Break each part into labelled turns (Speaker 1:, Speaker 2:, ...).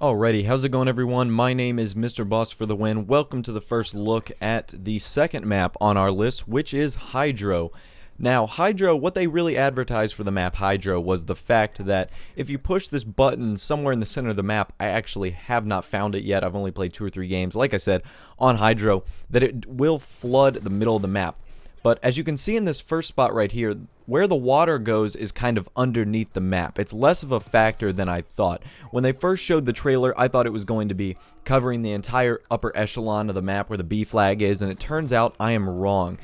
Speaker 1: Alrighty, how's it going everyone? My name is Mr. Boss for the win. Welcome to the first look at the second map on our list, which is Hydro. Now, Hydro, what they really advertised for the map Hydro was the fact that if you push this button somewhere in the center of the map, I actually have not found it yet, I've only played 2 or 3 games, like I said, on Hydro, that it will flood the middle of the map. But as you can see in this first spot right here, where the water goes is kind of underneath the map. It's less of a factor than I thought. When they first showed the trailer, I thought it was going to be covering the entire upper echelon of the map where the B flag is, and it turns out I am wrong.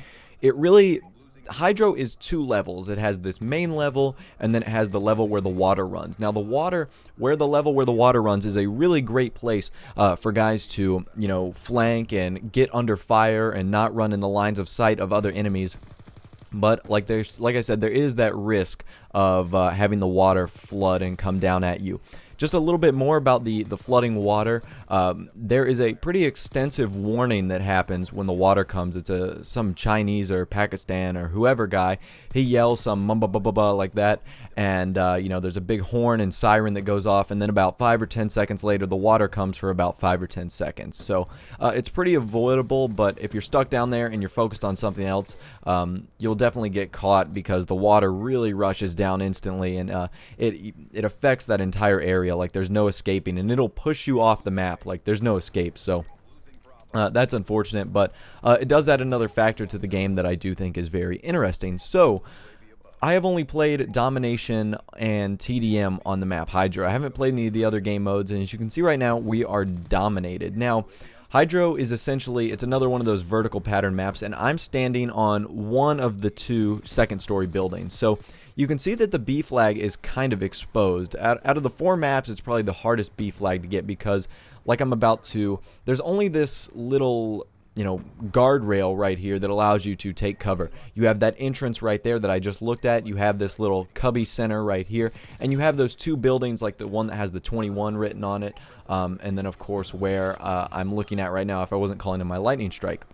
Speaker 1: Hydro is 2 levels. It has this main level, and then it has the level where the water runs. Now, the level where the water runs is a really great place for guys to, flank and get under fire and not run in the lines of sight of other enemies. But like I said, there is that risk of having the water flood and come down at you. Just a little bit more about the flooding water. There is a pretty extensive warning that happens when the water comes. It's some Chinese or Pakistan or whoever guy. He yells some mumba ba ba ba like that, and there's a big horn and siren that goes off, and then about 5 or 10 seconds later, the water comes for about 5 or 10 seconds. So it's pretty avoidable, but if you're stuck down there and you're focused on something else, you'll definitely get caught because the water really rushes down instantly, and it affects that entire area. Like there's no escaping, and it'll push you off the map. Like there's no escape. So that's unfortunate, but it does add another factor to the game that I do think is very interesting. So I have only played Domination and TDM on the map Hydro. I haven't played any of the other game modes, and as you can see right now, we are dominated. Now, Hydro is essentially, it's another one of those vertical pattern maps, and I'm standing on one of the 2 second-story buildings. So you can see that the B flag is kind of exposed. Out of the 4 maps, it's probably the hardest B flag to get because, like I'm about to, there's only this little, guardrail right here that allows you to take cover. You have that entrance right there that I just looked at. You have this little cubby center right here, and you have those 2 buildings, like the one that has the 21 written on it, and then of course where I'm looking at right now if I wasn't calling in my lightning strike.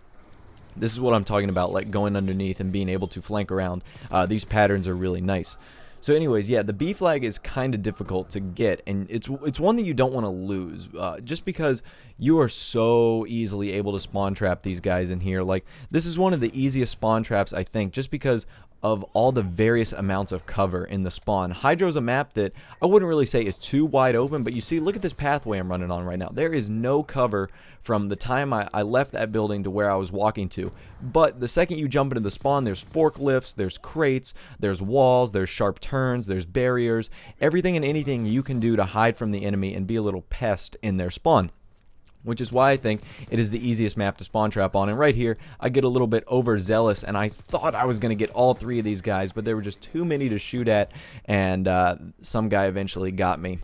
Speaker 1: This is what I'm talking about, like going underneath and being able to flank around. These patterns are really nice. So anyways, yeah, the B flag is kind of difficult to get, and it's one that you don't want to lose, just because you are so easily able to spawn trap these guys in here. Like, this is one of the easiest spawn traps, I think, just because of all the various amounts of cover in the spawn. Hydro's a map that I wouldn't really say is too wide open, but you see, look at this pathway I'm running on right now. There is no cover from the time I left that building to where I was walking to. But the second you jump into the spawn, there's forklifts, there's crates, there's walls, there's sharp turns, there's barriers, everything and anything you can do to hide from the enemy and be a little pest in their spawn. Which is why I think it is the easiest map to spawn trap on. And right here, I get a little bit overzealous, and I thought I was going to get all 3 of these guys, but there were just too many to shoot at, and some guy eventually got me.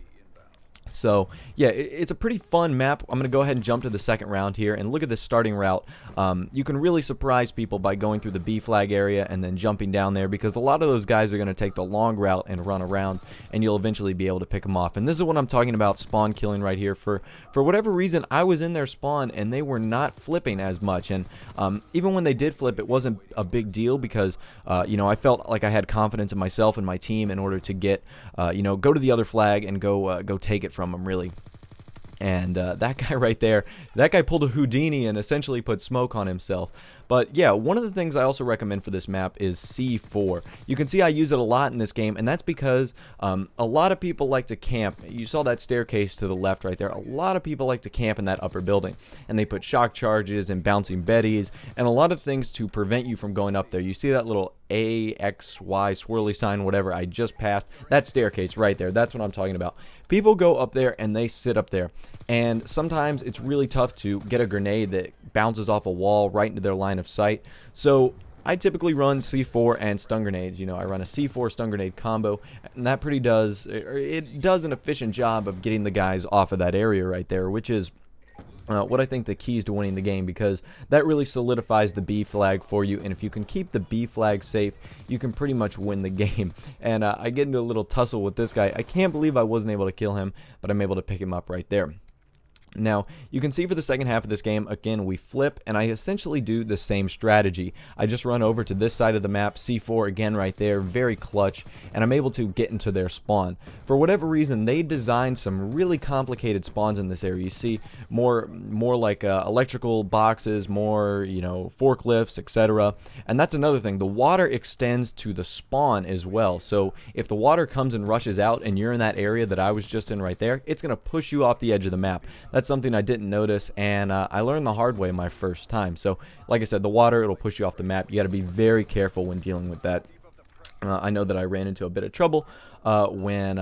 Speaker 1: So, yeah, it's a pretty fun map. I'm going to go ahead and jump to the second round here, and look at this starting route. You can really surprise people by going through the B flag area and then jumping down there, because a lot of those guys are going to take the long route and run around, and you'll eventually be able to pick them off. And this is what I'm talking about, spawn killing right here. For whatever reason, I was in their spawn, and they were not flipping as much. And even when they did flip, it wasn't a big deal because, I felt like I had confidence in myself and my team in order to get, go to the other flag and go take it from them, really. And that guy right there, that guy pulled a Houdini and essentially put smoke on himself. But yeah, one of the things I also recommend for this map is C4. You can see I use it a lot in this game, and that's because a lot of people like to camp. You saw that staircase to the left right there. A lot of people like to camp in that upper building, and they put shock charges and bouncing betties and a lot of things to prevent you from going up there. You see that little AXY swirly sign, whatever I just passed? That staircase right there, that's what I'm talking about. People go up there and they sit up there, and sometimes it's really tough to get a grenade that bounces off a wall right into their line of sight. So I typically run C4 and stun grenades. I run a C4 stun grenade combo, and that it does an efficient job of getting the guys off of that area right there, which is what I think the keys to winning the game, because that really solidifies the B flag for you, and if you can keep the B flag safe, you can pretty much win the game. And I get into a little tussle with this guy. I can't believe I wasn't able to kill him, but I'm able to pick him up right there. Now, you can see for the second half of this game, again, we flip, and I essentially do the same strategy. I just run over to this side of the map, C4 again right there, very clutch, and I'm able to get into their spawn. For whatever reason, they designed some really complicated spawns in this area. You see more like electrical boxes, more, you know, forklifts, etc. And that's another thing. The water extends to the spawn as well. So if the water comes and rushes out and you're in that area that I was just in right there, it's going to push you off the edge of the map. That's something I didn't notice, and I learned the hard way my first time. So, like I said, the water, it'll push you off the map. You got to be very careful when dealing with that. I know that I ran into a bit of trouble when,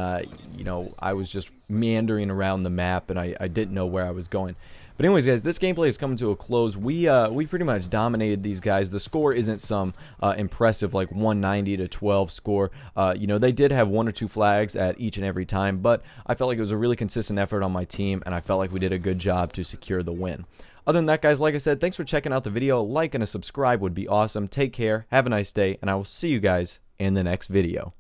Speaker 1: you know, I was just meandering around the map, and I didn't know where I was going. But anyways, guys, this gameplay is coming to a close. We pretty much dominated these guys. The score isn't some impressive like 190 to 12 score. You know, they did have 1 or 2 flags at each and every time, but I felt like it was a really consistent effort on my team, and I felt like we did a good job to secure the win. Other than that, guys, like I said, thanks for checking out the video. A like and a subscribe would be awesome. Take care, have a nice day, and I will see you guys in the next video.